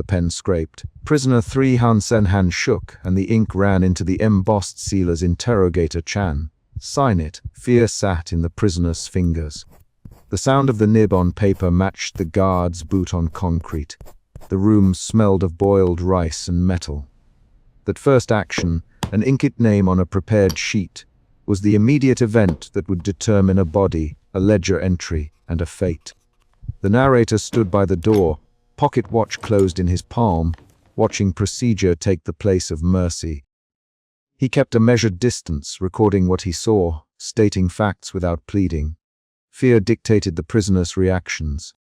the pen scraped. Prisoner 3 Han Sen hand shook, and the ink ran into the embossed sealer's interrogator Chan. Sign it. Fear sat in the prisoner's fingers. The sound of the nib on paper matched the guard's boot on concrete. The room smelled of boiled rice and metal. That first action, an inked name on a prepared sheet, was the immediate event that would determine a body, a ledger entry, and a fate. The narrator stood by the door, pocket watch closed in his palm, watching procedure take the place of mercy. He kept a measured distance, recording what he saw, stating facts without pleading. Fear dictated the prisoner's reactions.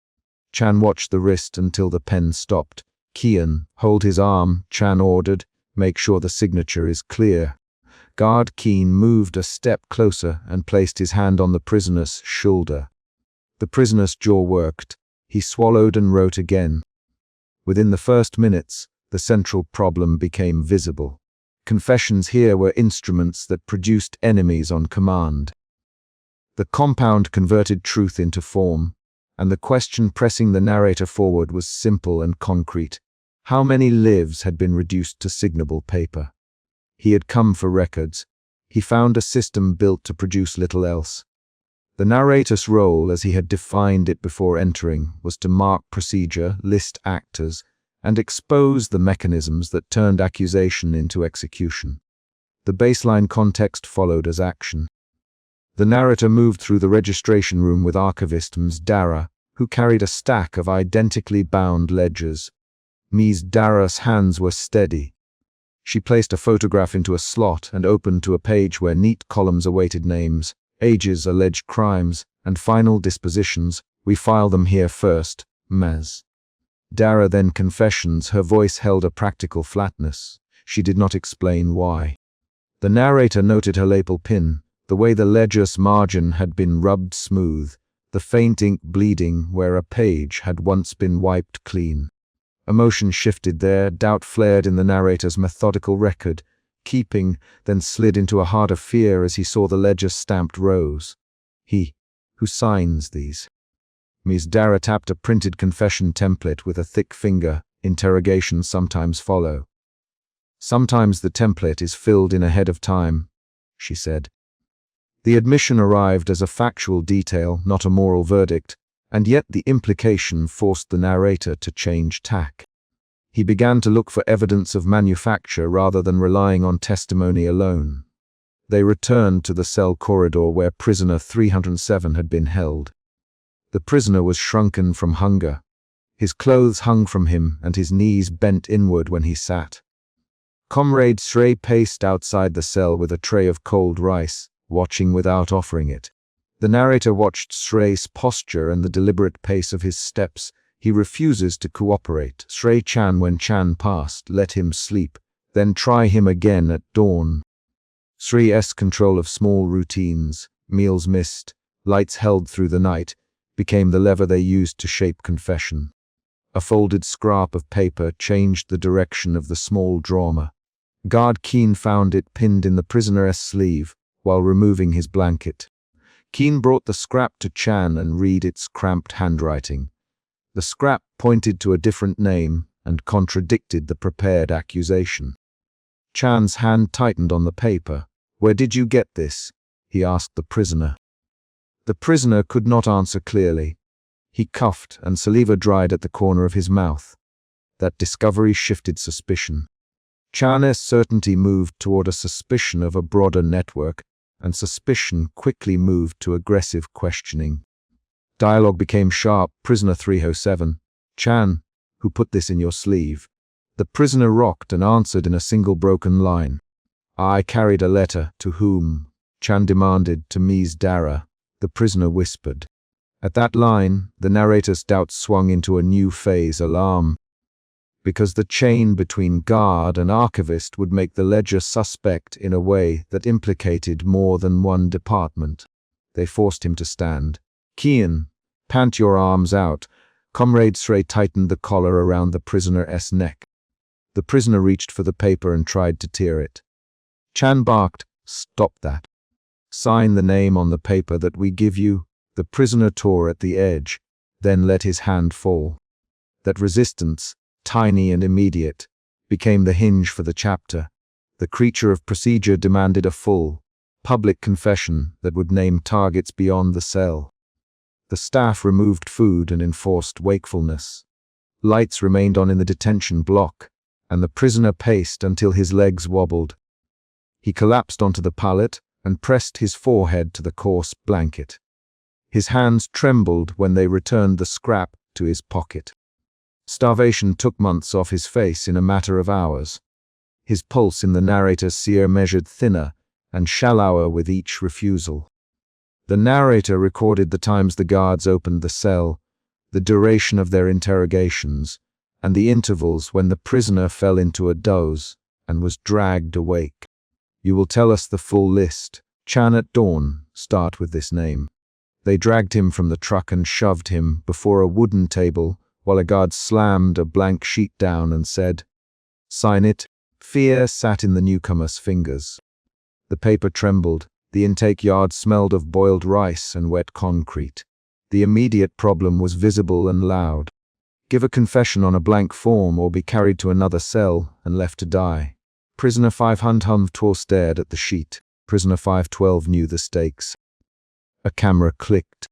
Chan watched the wrist until the pen stopped. "Kian, hold his arm," Chan ordered. "Make sure the signature is clear." Guard Keen moved a step closer and placed his hand on the prisoner's shoulder. The prisoner's jaw worked. He swallowed and wrote again. Within the first minutes, the central problem became visible. Confessions here were instruments that produced enemies on command. The compound converted truth into form, and the question pressing the narrator forward was simple and concrete. How many lives had been reduced to signable paper? He had come for records. He found a system built to produce little else. The narrator's role, as he had defined it before entering, was to mark procedure, list actors, and expose the mechanisms that turned accusation into execution. The baseline context followed as action. The narrator moved through the registration room with archivist Ms. Dara, who carried a stack of identically bound ledgers. Ms. Dara's hands were steady. She placed a photograph into a slot and opened to a page where neat columns awaited names, ages, alleged crimes, and final dispositions. "We file them here first, Ms. Dara." Then confessions. Her voice held a practical flatness. She did not explain why. The narrator noted her lapel pin, the way the ledger's margin had been rubbed smooth, the faint ink bleeding where a page had once been wiped clean. Emotion shifted there, doubt flared in the narrator's methodical record, keeping, then slid into a heart of fear as he saw the ledger's stamped rows. "He who signs these." Ms. Dara tapped a printed confession template with a thick finger. Interrogations sometimes follow. "Sometimes the template is filled in ahead of time," she said. The admission arrived as a factual detail, not a moral verdict, and yet the implication forced the narrator to change tack. He began to look for evidence of manufacture rather than relying on testimony alone. They returned to the cell corridor where prisoner 307 had been held. The prisoner was shrunken from hunger. His clothes hung from him and his knees bent inward when he sat. Comrade Shrey paced outside the cell with a tray of cold rice, watching without offering it. The narrator watched Shrey's posture and the deliberate pace of his steps. He refuses to cooperate. Shrey Chan, when Chan passed, let him sleep, then try him again at dawn. Shrey's control of small routines, meals missed, lights held through the night, became the lever they used to shape confession. A folded scrap of paper changed the direction of the small drama. Guard Keen found it pinned in the prisoner's sleeve while removing his blanket. Keen brought the scrap to Chan and read its cramped handwriting. The scrap pointed to a different name and contradicted the prepared accusation. Chan's hand tightened on the paper. "Where did you get this?" he asked the prisoner. The prisoner could not answer clearly. He coughed and saliva dried at the corner of his mouth. That discovery shifted suspicion. Chan's certainty moved toward a suspicion of a broader network, and suspicion quickly moved to aggressive questioning. Dialogue became sharp. "Prisoner 307, Chan, who put this in your sleeve?" The prisoner rocked and answered in a single broken line. "I carried a letter." "To whom?" Chan demanded. "To Ms. Dara," the prisoner whispered. At that line, the narrator's doubts swung into a new phase: alarm. Because the chain between guard and archivist would make the ledger suspect in a way that implicated more than one department. They forced him to stand. "Kian, pant your arms out." Comrade Shrey tightened the collar around the prisoner's neck. The prisoner reached for the paper and tried to tear it. Chan barked, "Stop that. Sign the name on the paper that we give you." The prisoner tore at the edge, then let his hand fall. That resistance, tiny and immediate, became the hinge for the chapter. The creature of procedure demanded a full, public confession that would name targets beyond the cell. The staff removed food and enforced wakefulness. Lights remained on in the detention block, and the prisoner paced until his legs wobbled. He collapsed onto the pallet and pressed his forehead to the coarse blanket. His hands trembled when they returned the scrap to his pocket. Starvation took months off his face in a matter of hours. His pulse in the narrator's ear measured thinner and shallower with each refusal. The narrator recorded the times the guards opened the cell, the duration of their interrogations, and the intervals when the prisoner fell into a doze and was dragged awake. You will tell us the full list. Chan at dawn, start with this name. They dragged him from the truck and shoved him before a wooden table while a guard slammed a blank sheet down and said, "Sign it." Fear sat in the newcomer's fingers. The paper trembled. The intake yard smelled of boiled rice and wet concrete. The immediate problem was visible and loud. Give a confession on a blank form or be carried to another cell and left to die. Prisoner 512 stared at the sheet. Prisoner 512 knew the stakes. A camera clicked.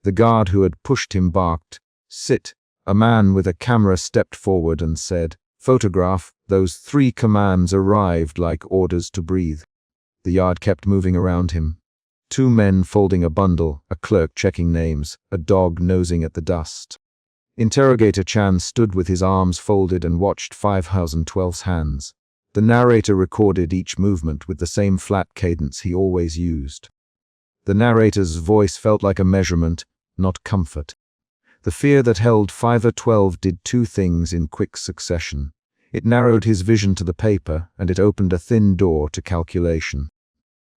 The guard who had pushed him barked, "Sit." A man with a camera stepped forward and said, "Photograph." Those 3 commands arrived like orders to breathe. The yard kept moving around him. 2 men folding a bundle, a clerk checking names, a dog nosing at the dust. Interrogator Chan stood with his arms folded and watched 5012's hands. The narrator recorded each movement with the same flat cadence he always used. The narrator's voice felt like a measurement, not comfort. The fear that held 512 did 2 things in quick succession. It narrowed his vision to the paper, and it opened a thin door to calculation.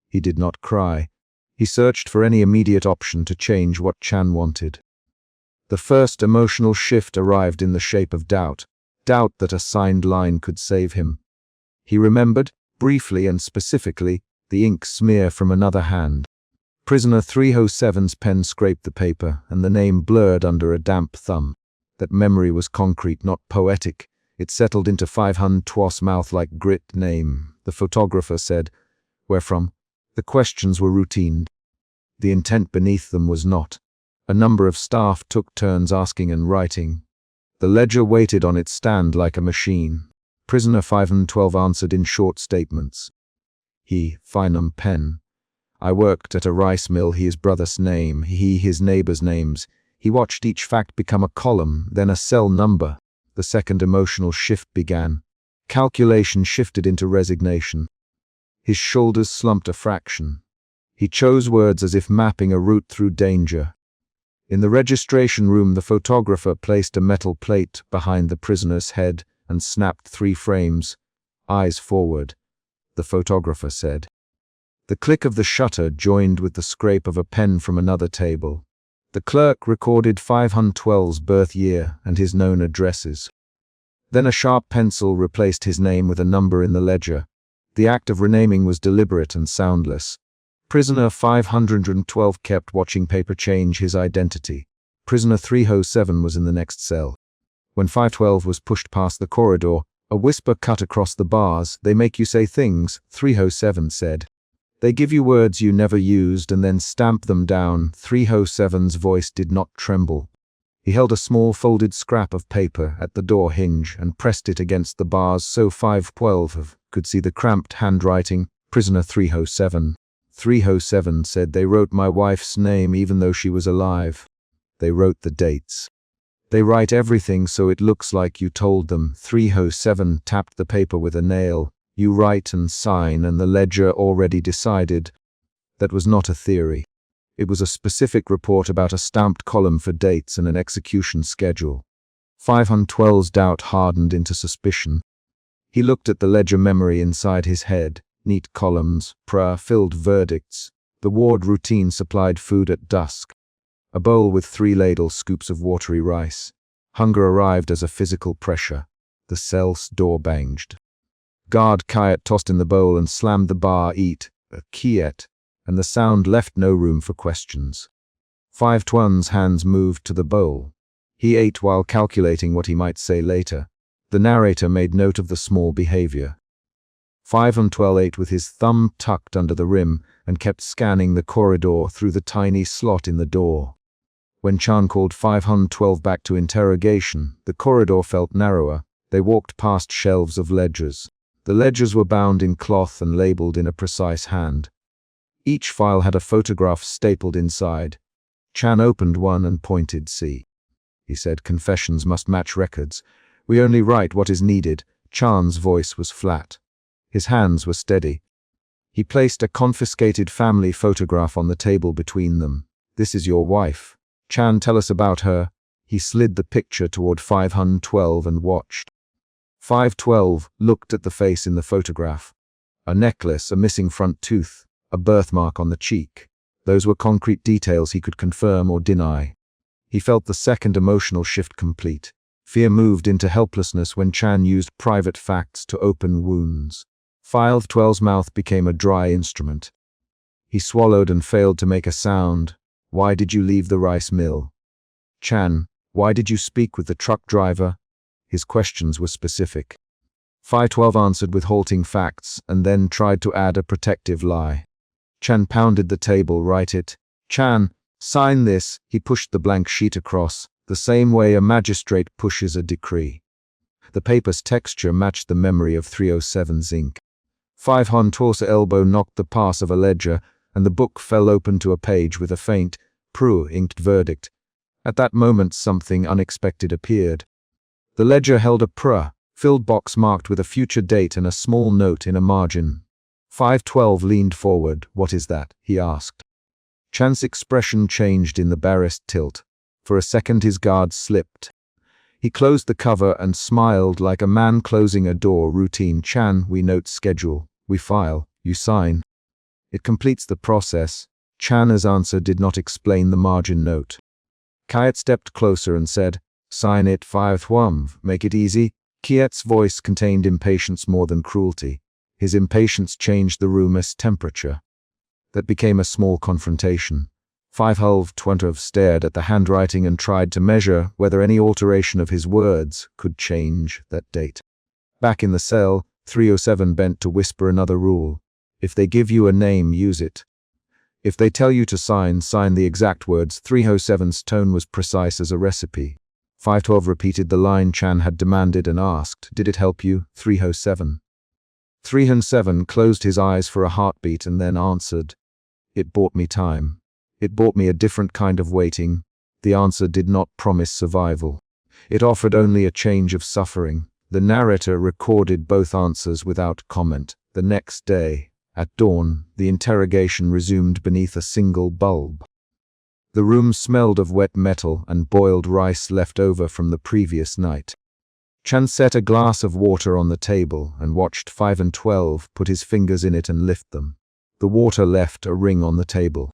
He did not cry. He searched for any immediate option to change what Chan wanted. The first emotional shift arrived in the shape of doubt that a signed line could save him. He remembered, briefly and specifically, the ink smear from another hand. Prisoner 307's pen scraped the paper, and the name blurred under a damp thumb. That memory was concrete, not poetic. It settled into 512's mouth like grit. Name, the photographer said. Where from? The questions were routine. The intent beneath them was not. A number of staff took turns asking and writing. The ledger waited on its stand like a machine. Prisoner 512 answered in short statements. He, Finam Pen. I worked at a rice mill. He, his brother's name. He, his neighbor's names. He watched each fact become a column, then a cell number. The second emotional shift began. Calculation shifted into resignation. His shoulders slumped a fraction. He chose words as if mapping a route through danger. In the registration room, the photographer placed a metal plate behind the prisoner's head and snapped 3 frames. Eyes forward, the photographer said. The click of the shutter joined with the scrape of a pen from another table. The clerk recorded 512's birth year and his known addresses. Then a sharp pencil replaced his name with a number in the ledger. The act of renaming was deliberate and soundless. Prisoner 512 kept watching paper change his identity. Prisoner 307 was in the next cell. When 512 was pushed past the corridor, a whisper cut across the bars. "They make you say things," 307 said. "They give you words you never used and then stamp them down." 307's voice did not tremble. He held a small folded scrap of paper at the door hinge and pressed it against the bars so 512 could see the cramped handwriting. Prisoner 307. 307 said, "They wrote my wife's name even though she was alive. They wrote the dates. They write everything so it looks like you told them." 307 tapped the paper with a nail. "You write and sign, and the ledger already decided." That was not a theory. It was a specific report about a stamped column for dates and an execution schedule. 512's doubt hardened into suspicion. He looked at the ledger memory inside his head. Neat columns, prayer-filled verdicts. The ward routine supplied food at dusk. A bowl with 3 ladle scoops of watery rice. Hunger arrived as a physical pressure. The cell's door banged. Guard Kayat tossed in the bowl and slammed the bar. "Eat," a Kiet, and the sound left no room for questions. 512's hands moved to the bowl. He ate while calculating what he might say later. The narrator made note of the small behavior. 512 ate with his thumb tucked under the rim and kept scanning the corridor through the tiny slot in the door. When Chan called 512 back to interrogation, the corridor felt narrower. They walked past shelves of ledgers. The ledgers were bound in cloth and labeled in a precise hand. Each file had a photograph stapled inside. Chan opened one and pointed. "See," he said, "confessions must match records. We only write what is needed." Chan's voice was flat. His hands were steady. He placed a confiscated family photograph on the table between them. "This is your wife. Chan, tell us about her." He slid the picture toward 512 and watched. 512 looked at the face in the photograph. A necklace, a missing front tooth, a birthmark on the cheek. Those were concrete details he could confirm or deny. He felt the second emotional shift complete. Fear moved into helplessness when Chan used private facts to open wounds. 512's mouth became a dry instrument. He swallowed and failed to make a sound. "Why did you leave the rice mill?" "Chan, why did you speak with the truck driver?" His questions were specific. 512 answered with halting facts and then tried to add a protective lie. Chan pounded the table. "Write it. Chan, sign this." He pushed the blank sheet across, the same way a magistrate pushes a decree. The paper's texture matched the memory of 307's ink. 512's elbow knocked the pass of a ledger, and the book fell open to a page with a faint, inked verdict. At that moment something unexpected appeared. The ledger held a filled box marked with a future date and a small note in a margin. 512 leaned forward. "What is that?" he asked. Chan's expression changed in the barest tilt. For a second his guard slipped. He closed the cover and smiled like a man closing a door. "Routine, Chan. We note schedule. We file. You sign. It completes the process." Chan's answer did not explain the margin note. Kiet stepped closer and said, "Sign it, 512. Make it easy." Kiet's voice contained impatience more than cruelty. His impatience changed the room's temperature. That became a small confrontation. 512 stared at the handwriting and tried to measure whether any alteration of his words could change that date. Back in the cell, 307 bent to whisper another rule. "If they give you a name, use it. If they tell you to sign the exact words." 307's tone was precise as a recipe. 512 repeated the line Chan had demanded and asked, "Did it help you, 307?" 307 closed his eyes for a heartbeat and then answered, "It bought me time. It bought me a different kind of waiting." The answer did not promise survival. It offered only a change of suffering. The narrator recorded both answers without comment. The next day, at dawn, the interrogation resumed beneath a single bulb. The room smelled of wet metal and boiled rice left over from the previous night. Chan set a glass of water on the table and watched 512 put his fingers in it and lift them. The water left a ring on the table.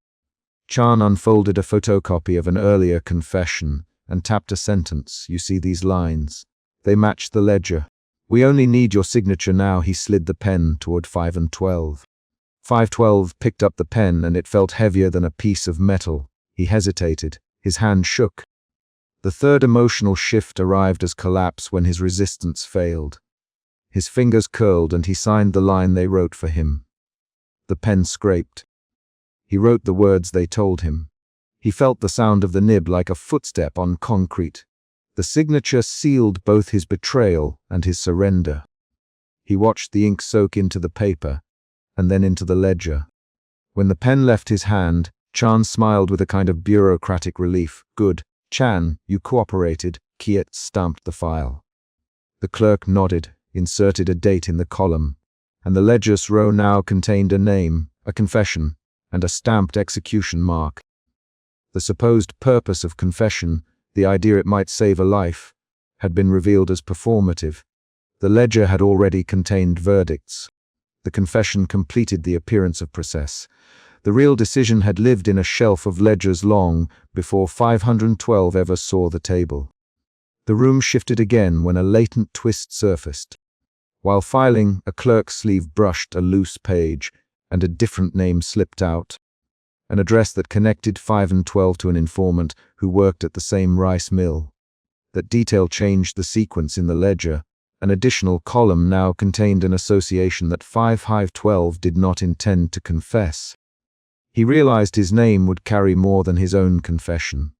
Chan unfolded a photocopy of an earlier confession and tapped a sentence. "You see these lines? They match the ledger. We only need your signature now." He slid the pen toward 512. 512 picked up the pen and it felt heavier than a piece of metal. He hesitated. His hand shook. The third emotional shift arrived as collapse when his resistance failed. His fingers curled and he signed the line they wrote for him. The pen scraped. He wrote the words they told him. He felt the sound of the nib like a footstep on concrete. The signature sealed both his betrayal and his surrender. He watched the ink soak into the paper, and then into the ledger. When the pen left his hand, Chan smiled with a kind of bureaucratic relief. "Good, Chan, you cooperated." Kiet stamped the file. The clerk nodded, inserted a date in the column, and the ledger's row now contained a name, a confession, and a stamped execution mark. The supposed purpose of confession, the idea it might save a life, had been revealed as performative. The ledger had already contained verdicts. The confession completed the appearance of process. The real decision had lived in a shelf of ledgers long before 512 ever saw the table. The room shifted again when a latent twist surfaced. While filing, a clerk's sleeve brushed a loose page, and a different name slipped out. An address that connected 512 to an informant who worked at the same rice mill. That detail changed the sequence in the ledger. An additional column now contained an association that 5-12 did not intend to confess. He realized his name would carry more than his own confession.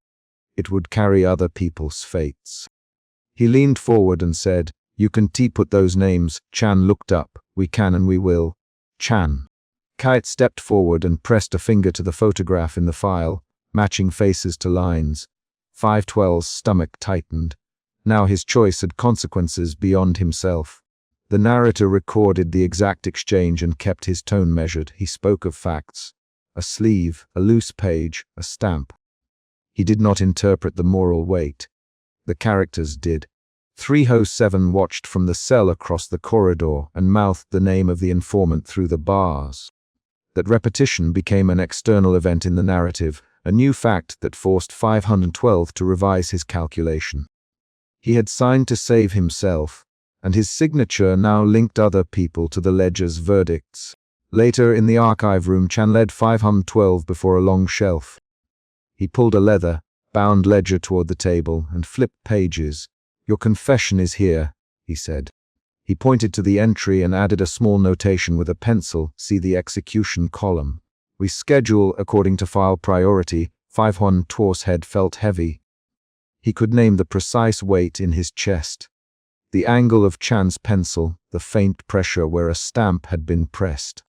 It would carry other people's fates. He leaned forward and said, "You can put those names." Chan looked up. "We can and we will." Chan. Kite stepped forward and pressed a finger to the photograph in the file, matching faces to lines. 512's stomach tightened. Now his choice had consequences beyond himself. The narrator recorded the exact exchange and kept his tone measured. He spoke of facts. A sleeve, a loose page, a stamp. He did not interpret the moral weight. The characters did. 307 watched from the cell across the corridor and mouthed the name of the informant through the bars. That repetition became an external event in the narrative, a new fact that forced 512 to revise his calculation. He had signed to save himself, and his signature now linked other people to the ledger's verdicts. Later, in the archive room, Chan led 512 before a long shelf. He pulled a leather, bound ledger toward the table and flipped pages. "Your confession is here," he said. He pointed to the entry and added a small notation with a pencil. "See the execution column. We schedule according to file priority." 512's head felt heavy. He could name the precise weight in his chest. The angle of Chan's pencil, the faint pressure where a stamp had been pressed.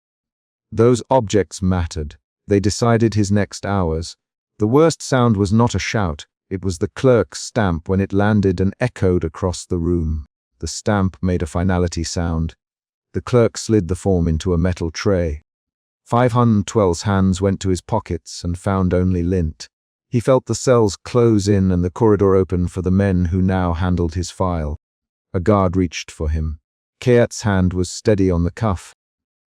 Those objects mattered. They decided his next hours. The worst sound was not a shout. It was the clerk's stamp when it landed and echoed across the room. The stamp made a finality sound. The clerk slid the form into a metal tray. 512's hands went to his pockets and found only lint. He felt the cells close in and the corridor open for the men who now handled his file. A guard reached for him. Kaet's hand was steady on the cuff.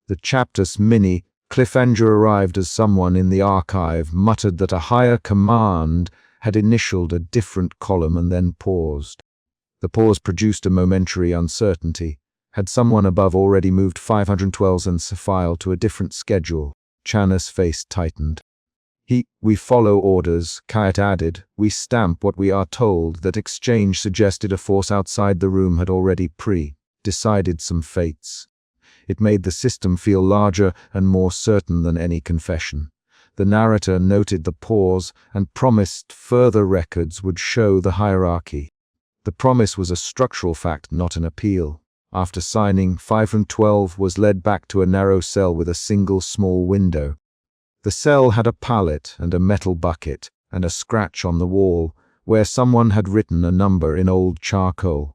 The chapter's mini cliffhanger arrived as someone in the archive muttered that a higher command had initialed a different column and then paused. The pause produced a momentary uncertainty. Had someone above already moved 512's file to a different schedule? Chan's face tightened. We follow orders," Kaet added. "We stamp what we are told." That exchange suggested a force outside the room had already decided some fates. It made the system feel larger and more certain than any confession. The narrator noted the pause and promised further records would show the hierarchy. The promise was a structural fact, not an appeal. After signing, 512 was led back to a narrow cell with a single small window. The cell had a pallet and a metal bucket and a scratch on the wall where someone had written a number in old charcoal.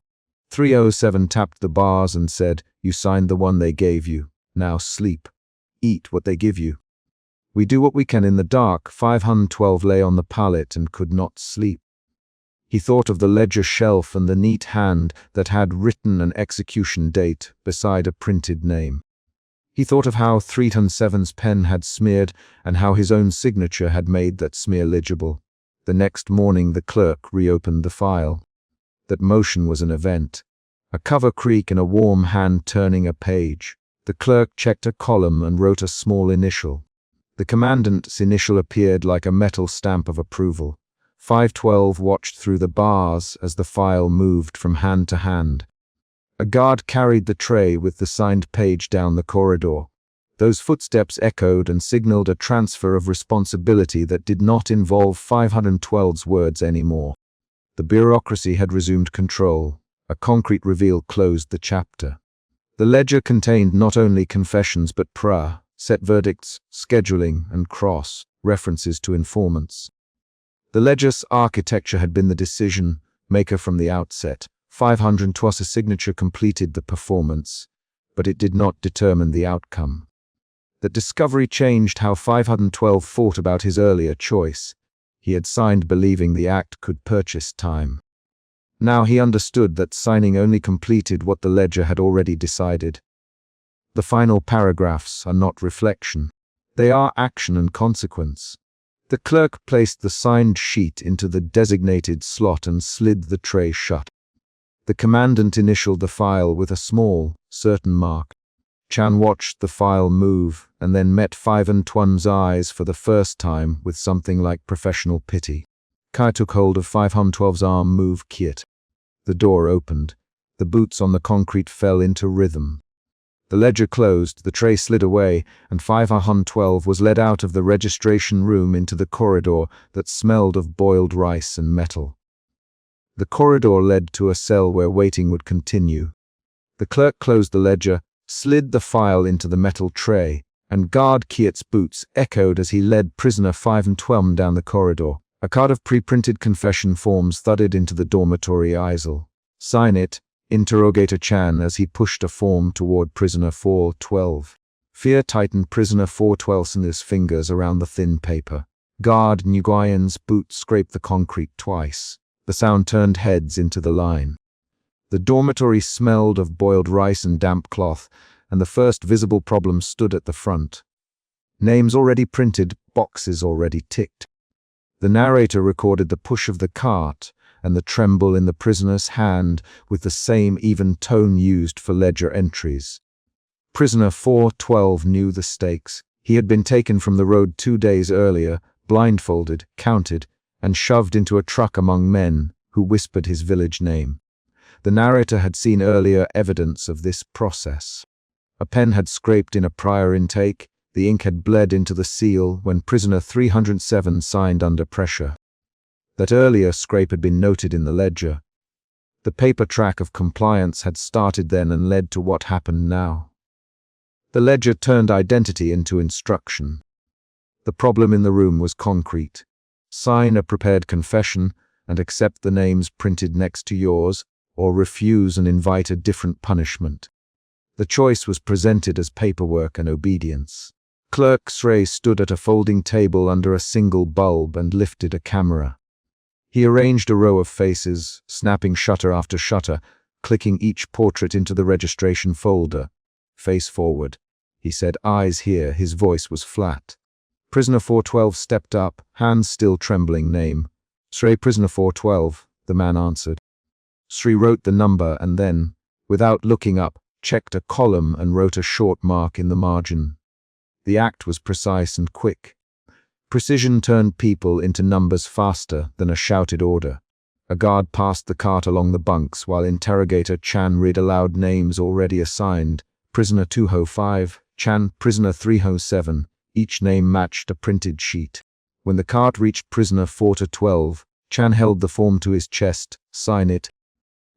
307 tapped the bars and said, "You signed the one they gave you. Now sleep. Eat what they give you." "We do what we can in the dark." 512 lay on the pallet and could not sleep. He thought of the ledger shelf and the neat hand that had written an execution date beside a printed name. He thought of how 307's pen had smeared and how his own signature had made that smear legible. The next morning the clerk reopened the file. That motion was an event. A cover creak and a warm hand turning a page. The clerk checked a column and wrote a small initial. The commandant's initial appeared like a metal stamp of approval. 512 watched through the bars as the file moved from hand to hand. A guard carried the tray with the signed page down the corridor. Those footsteps echoed and signaled a transfer of responsibility that did not involve 512's words anymore. The bureaucracy had resumed control. A concrete reveal closed the chapter. The ledger contained not only confessions but set verdicts, scheduling, and references to informants. The ledger's architecture had been the decision maker from the outset. 512's signature completed the performance, but it did not determine the outcome. That discovery changed how 512 thought about his earlier choice. He had signed believing the act could purchase time. Now he understood that signing only completed what the ledger had already decided. The final paragraphs are not reflection. They are action and consequence. The clerk placed the signed sheet into the designated slot and slid the tray shut. The commandant initialed the file with a small, certain mark. Chan watched the file move and then met 512's eyes for the first time with something like professional pity. Kai took hold of 512's arm. "Move, Kit." The door opened. The boots on the concrete fell into rhythm. The ledger closed, the tray slid away, and 512 was led out of the registration room into the corridor that smelled of boiled rice and metal. The corridor led to a cell where waiting would continue. The clerk closed the ledger, slid the file into the metal tray, and guard Kiet's boots echoed as he led prisoner 512 down the corridor. A card of pre-printed confession forms thudded into the dormitory aisle. "Sign it," interrogator Chan as he pushed a form toward prisoner 412. Fear tightened prisoner 412's fingers around the thin paper. Guard Nguyen's boot scraped the concrete twice. The sound turned heads into the line. The dormitory smelled of boiled rice and damp cloth, and the first visible problem stood at the front. Names already printed, boxes already ticked. The narrator recorded the push of the cart and the tremble in the prisoner's hand with the same even tone used for ledger entries. Prisoner 412 knew the stakes. He had been taken from the road 2 days earlier, blindfolded, counted, and shoved into a truck among men who whispered his village name. The narrator had seen earlier evidence of this process. A pen had scraped in a prior intake. The ink had bled into the seal when prisoner 307 signed under pressure. That earlier scrape had been noted in the ledger. The paper track of compliance had started then and led to what happened now. The ledger turned identity into instruction. The problem in the room was concrete. Sign a prepared confession and accept the names printed next to yours, or refuse and invite a different punishment. The choice was presented as paperwork and obedience. Clerk Srey stood at a folding table under a single bulb and lifted a camera. He arranged a row of faces, snapping shutter after shutter, clicking each portrait into the registration folder. "Face forward," he said, eyes here. His voice was flat. Prisoner 412 stepped up, hands still trembling. "Name." "Srey, prisoner 412, the man answered. Srey wrote the number and then, without looking up, checked a column and wrote a short mark in the margin. The act was precise and quick. Precision turned people into numbers faster than a shouted order. A guard passed the cart along the bunks while interrogator Chan read aloud names already assigned. Prisoner 205, Chan, prisoner 307. Each name matched a printed sheet. When the cart reached prisoner 4-12, Chan held the form to his chest. "Sign it."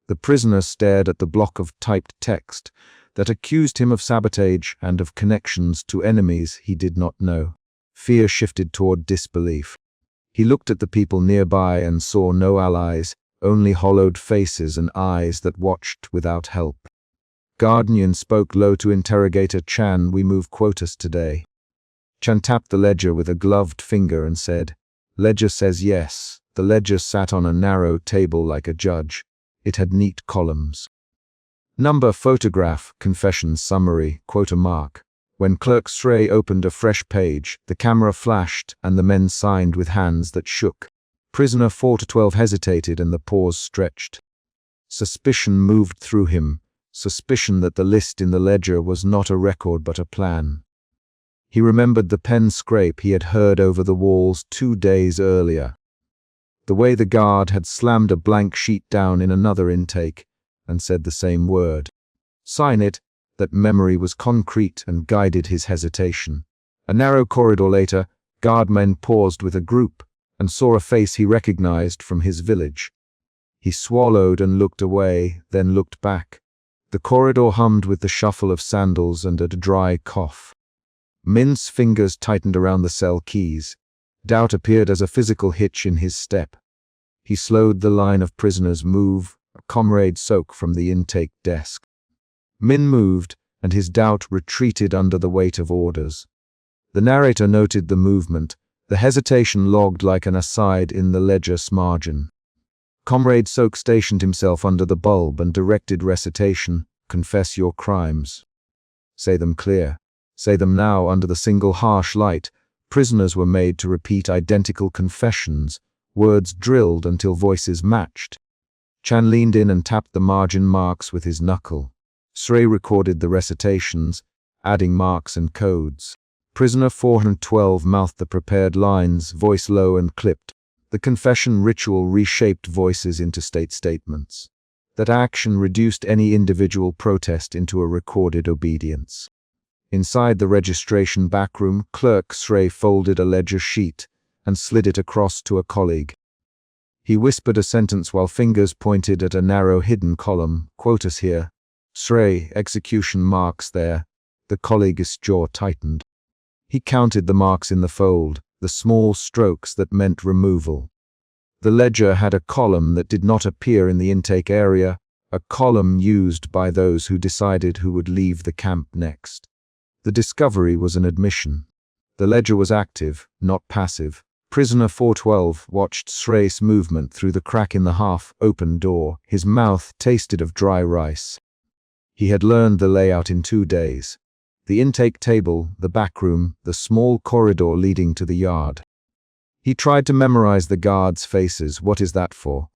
The prisoner stared at the block of typed text that accused him of sabotage and of connections to enemies he did not know. Fear shifted toward disbelief. He looked at the people nearby and saw no allies, only hollowed faces and eyes that watched without help. Guardian spoke low to interrogator Chan. "We move quotas today." Chan tapped the ledger with a gloved finger and said, "Ledger says yes." The ledger sat on a narrow table like a judge. It had neat columns. Number, photograph, confession summary, quota mark. When Clerk Srey opened a fresh page, the camera flashed and the men signed with hands that shook. Prisoner 4-12 hesitated and the pause stretched. Suspicion moved through him, suspicion that the list in the ledger was not a record but a plan. He remembered the pen scrape he had heard over the walls 2 days earlier. The way the guard had slammed a blank sheet down in another intake and said the same word. "Sign it." That memory was concrete and guided his hesitation. A narrow corridor later, guardmen paused with a group and saw a face he recognized from his village. He swallowed and looked away, then looked back. The corridor hummed with the shuffle of sandals and a dry cough. Min's fingers tightened around the cell keys. Doubt appeared as a physical hitch in his step. He slowed the line of prisoners move, a comrade soak from the intake desk. Min moved, and his doubt retreated under the weight of orders. The narrator noted the movement, the hesitation logged like an aside in the ledger's margin. Comrade Soak stationed himself under the bulb and directed recitation, "Confess your crimes. Say them clear. Say them now under the single harsh light." Prisoners were made to repeat identical confessions, words drilled until voices matched. Chan leaned in and tapped the margin marks with his knuckle. Srey recorded the recitations, adding marks and codes. Prisoner 412 mouthed the prepared lines, voice low and clipped. The confession ritual reshaped voices into statements. That action reduced any individual protest into a recorded obedience. Inside the registration backroom, Clerk Srey folded a ledger sheet and slid it across to a colleague. He whispered a sentence while fingers pointed at a narrow hidden column. "Quotas here. Srey, execution marks there." The colleague's jaw tightened. He counted the marks in the fold, the small strokes that meant removal. The ledger had a column that did not appear in the intake area, a column used by those who decided who would leave the camp next. The discovery was an admission. The ledger was active, not passive. Prisoner 412 watched Srey's movement through the crack in the half-open door. His mouth tasted of dry rice. He had learned the layout in 2 days. The intake table, the back room, the small corridor leading to the yard. He tried to memorize the guards' faces. "What is that for?"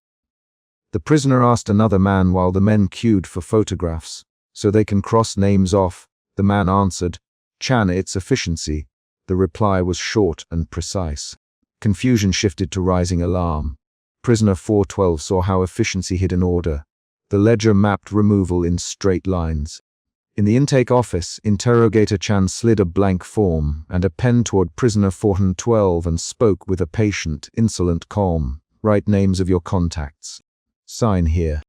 The prisoner asked another man while the men queued for photographs. "So they can cross names off." The man answered, "Chan, it's efficiency." The reply was short and precise. Confusion shifted to rising alarm. Prisoner 412 saw how efficiency hid an order. The ledger mapped removal in straight lines. In the intake office, Interrogator Chan slid a blank form and a pen toward prisoner 412 and spoke with a patient, insolent calm. "Write names of your contacts. Sign here.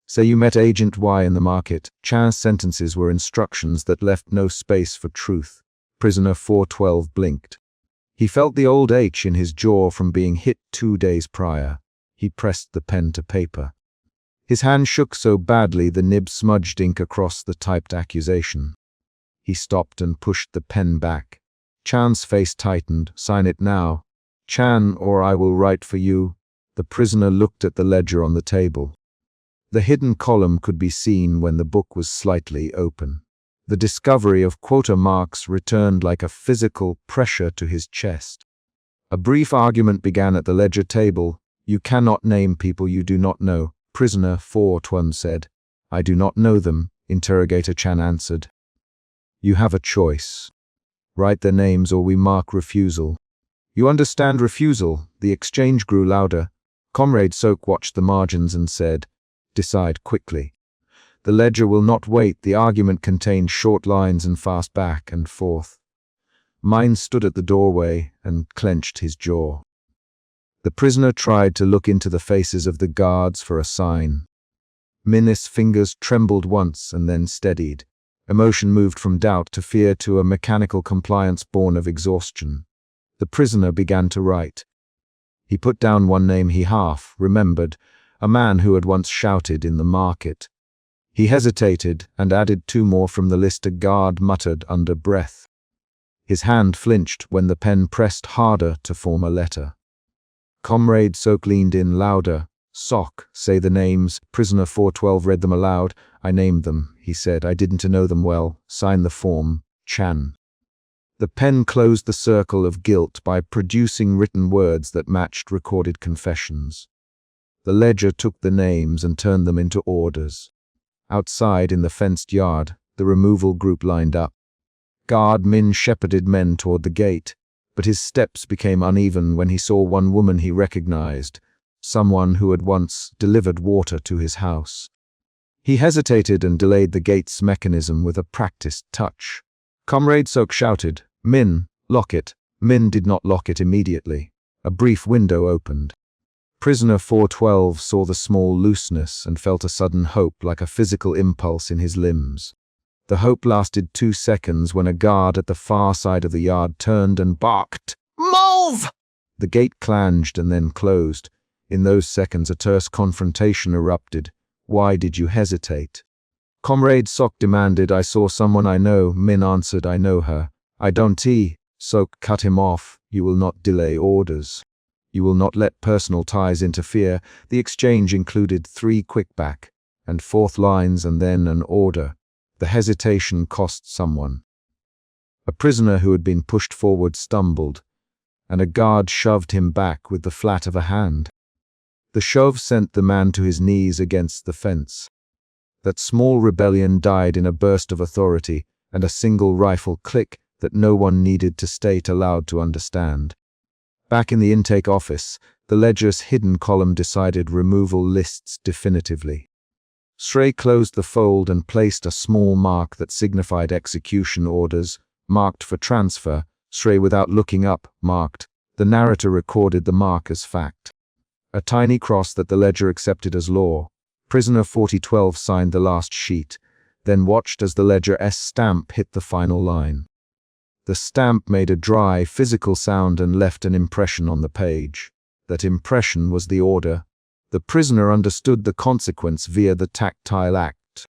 Say you met Agent Y in the market." Chan's sentences were instructions that left no space for truth. Prisoner 412 blinked. He felt the old H in his jaw from being hit 2 days prior. He pressed the pen to paper. His hand shook so badly the nib smudged ink across the typed accusation. He stopped and pushed the pen back. Chan's face tightened. "Sign it now. Chan, or I will write for you." The prisoner looked at the ledger on the table. The hidden column could be seen when the book was slightly open. The discovery of quota marks returned like a physical pressure to his chest. A brief argument began at the ledger table. "You cannot name people you do not know." Prisoner 412 said. "I do not know them," Interrogator Chan answered. "You have a choice. Write their names or we mark refusal." "You understand refusal?" The exchange grew louder. Comrade Sok watched the margins and said, "Decide quickly." The ledger will not wait. The argument contained short lines and fast back and forth. Mine stood at the doorway and clenched his jaw. The prisoner tried to look into the faces of the guards for a sign. Min's fingers trembled once and then steadied. Emotion moved from doubt to fear to a mechanical compliance born of exhaustion. The prisoner began to write. He put down one name he half remembered, a man who had once shouted in the market. He hesitated and added 2 more from the list. A guard muttered under breath. His hand flinched when the pen pressed harder to form a letter. Comrade Sok leaned in louder. "Sok, say the names." Prisoner 412 read them aloud. "I named them," he said. "I didn't know them well. Sign the form. Chan." The pen closed the circle of guilt by producing written words that matched recorded confessions. The ledger took the names and turned them into orders. Outside in the fenced yard, the removal group lined up. Guard Min shepherded men toward the gate, but his steps became uneven when he saw one woman he recognized, someone who had once delivered water to his house. He hesitated and delayed the gate's mechanism with a practiced touch. Comrade Sok shouted, "Min, lock it." Min did not lock it immediately. A brief window opened. Prisoner 412 saw the small looseness and felt a sudden hope, like a physical impulse in his limbs. The hope lasted 2 seconds when a guard at the far side of the yard turned and barked, "Move!" The gate clanged and then closed. In those seconds, a terse confrontation erupted. "Why did you hesitate?" Comrade Sok demanded. "I saw someone I know." Min answered, "I know her." "I don't." Sok cut him off. "You will not delay orders. You will not let personal ties interfere." The exchange included 3 quickback and 4th lines and then an order. The hesitation cost someone. A prisoner who had been pushed forward stumbled, and a guard shoved him back with the flat of a hand. The shove sent the man to his knees against the fence. That small rebellion died in a burst of authority and a single rifle click that no one needed to state aloud to understand. Back in the intake office, the ledger's hidden column decided removal lists definitively. Shrey closed the fold and placed a small mark that signified execution orders, marked for transfer. Shrey, without looking up, marked. The narrator recorded the mark as fact. A tiny cross that the ledger accepted as law. Prisoner 4012 signed the last sheet, then watched as the ledger S stamp hit the final line. The stamp made a dry, physical sound and left an impression on the page. That impression was the order. The prisoner understood the consequence via the tactile act.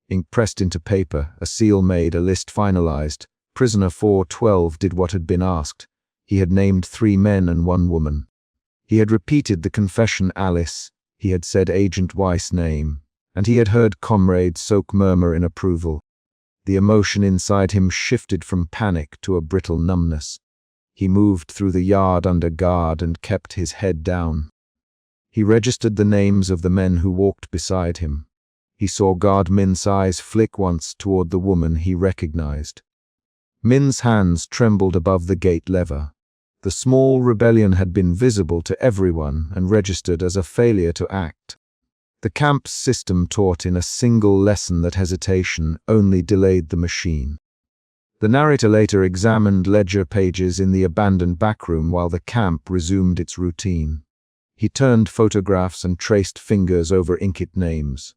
Ink pressed into paper, a seal made, a list finalized. Prisoner 412 did what had been asked. He had named 3 men and 1 woman. He had repeated the confession Alice. He had said Agent Weiss' name. And he had heard Comrade Soak murmur in approval. The emotion inside him shifted from panic to a brittle numbness. He moved through the yard under guard and kept his head down. He registered the names of the men who walked beside him. He saw guard Min's eyes flick once toward the woman he recognized. Min's hands trembled above the gate lever. The small rebellion had been visible to everyone and registered as a failure to act. The camp's system taught in a single lesson that hesitation only delayed the machine. The narrator later examined ledger pages in the abandoned backroom while the camp resumed its routine. He turned photographs and traced fingers over inked names.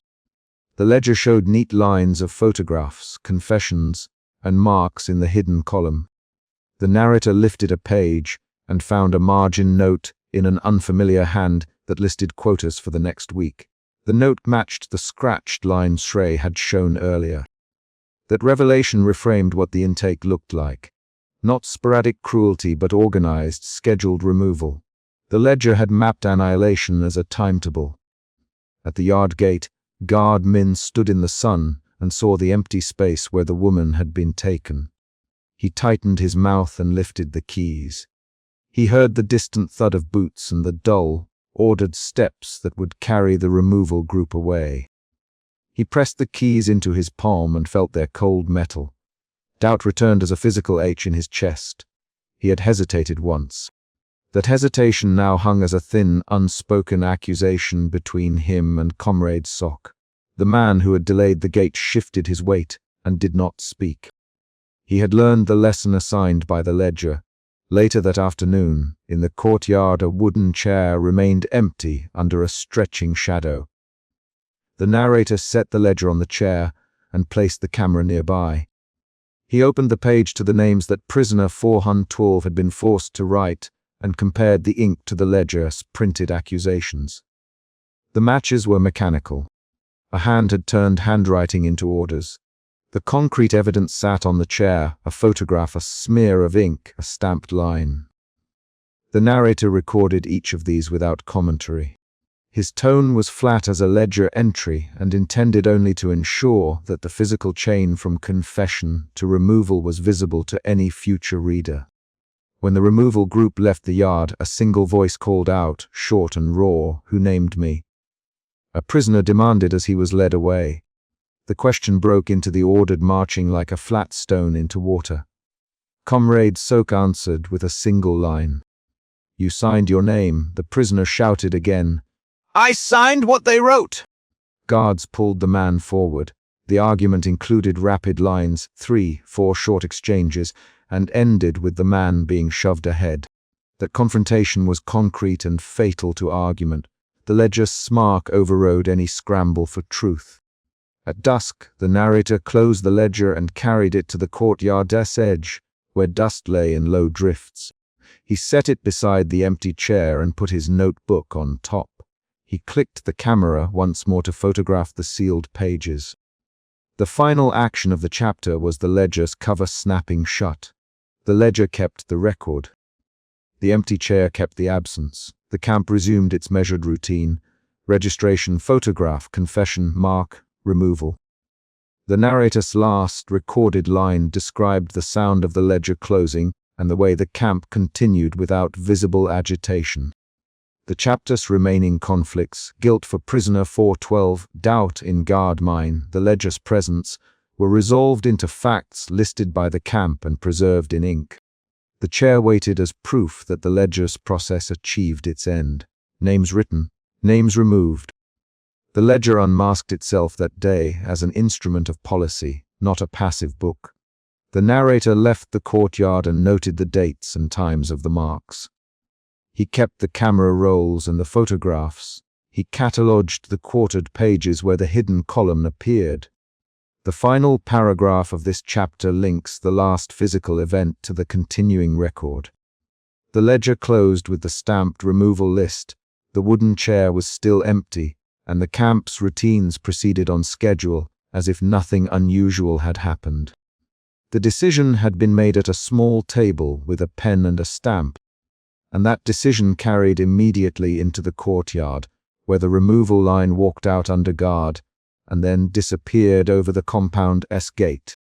The ledger showed neat lines of photographs, confessions, and marks in the hidden column. The narrator lifted a page and found a margin note in an unfamiliar hand that listed quotas for the next week. The note matched the scratched lines Shrey had shown earlier. That revelation reframed what the intake looked like. Not sporadic cruelty but organized, scheduled removal. The ledger had mapped annihilation as a timetable. At the yard gate, guard Min stood in the sun and saw the empty space where the woman had been taken. He tightened his mouth and lifted the keys. He heard the distant thud of boots and the dull, ordered steps that would carry the removal group away. He pressed the keys into his palm and felt their cold metal. Doubt returned as a physical ache in his chest. He had hesitated once. That hesitation now hung as a thin, unspoken accusation between him and Comrade Sock. The man who had delayed the gate shifted his weight and did not speak. He had learned the lesson assigned by the ledger. Later that afternoon, in the courtyard, a wooden chair remained empty under a stretching shadow. The narrator set the ledger on the chair and placed the camera nearby. He opened the page to the names that prisoner 412 had been forced to write and compared the ink to the ledger's printed accusations. The matches were mechanical. A hand had turned handwriting into orders. The concrete evidence sat on the chair, a photograph, a smear of ink, a stamped line. The narrator recorded each of these without commentary. His tone was flat as a ledger entry and intended only to ensure that the physical chain from confession to removal was visible to any future reader. When the removal group left the yard, a single voice called out, short and raw, "Who named me?" A prisoner demanded as he was led away. The question broke into the ordered marching like a flat stone into water. Comrade Soak answered with a single line. "You signed your name," the prisoner shouted again. "I signed what they wrote!" Guards pulled the man forward. The argument included rapid lines, 3-4 short exchanges, and ended with the man being shoved ahead. That confrontation was concrete and fatal to argument. The ledger's smirk overrode any scramble for truth. At dusk, the narrator closed the ledger and carried it to the courtyard's edge, where dust lay in low drifts. He set it beside the empty chair and put his notebook on top. He clicked the camera once more to photograph the sealed pages. The final action of the chapter was the ledger's cover snapping shut. The ledger kept the record. The empty chair kept the absence. The camp resumed its measured routine: registration, photograph, confession, mark, removal. The narrator's last recorded line described the sound of the ledger closing and the way the camp continued without visible agitation. The chapter's remaining conflicts, guilt for prisoner 412, doubt in guard mine, the ledger's presence, were resolved into facts listed by the camp and preserved in ink. The chair waited as proof that the ledger's process achieved its end. Names written, names removed. The ledger unmasked itself that day as an instrument of policy, not a passive book. The narrator left the courtyard and noted the dates and times of the marks. He kept the camera rolls and the photographs. He catalogued the quartered pages where the hidden column appeared. The final paragraph of this chapter links the last physical event to the continuing record. The ledger closed with the stamped removal list. The wooden chair was still empty, and the camp's routines proceeded on schedule, as if nothing unusual had happened. The decision had been made at a small table with a pen and a stamp, and that decision carried immediately into the courtyard, where the removal line walked out under guard and then disappeared over the compound's gate.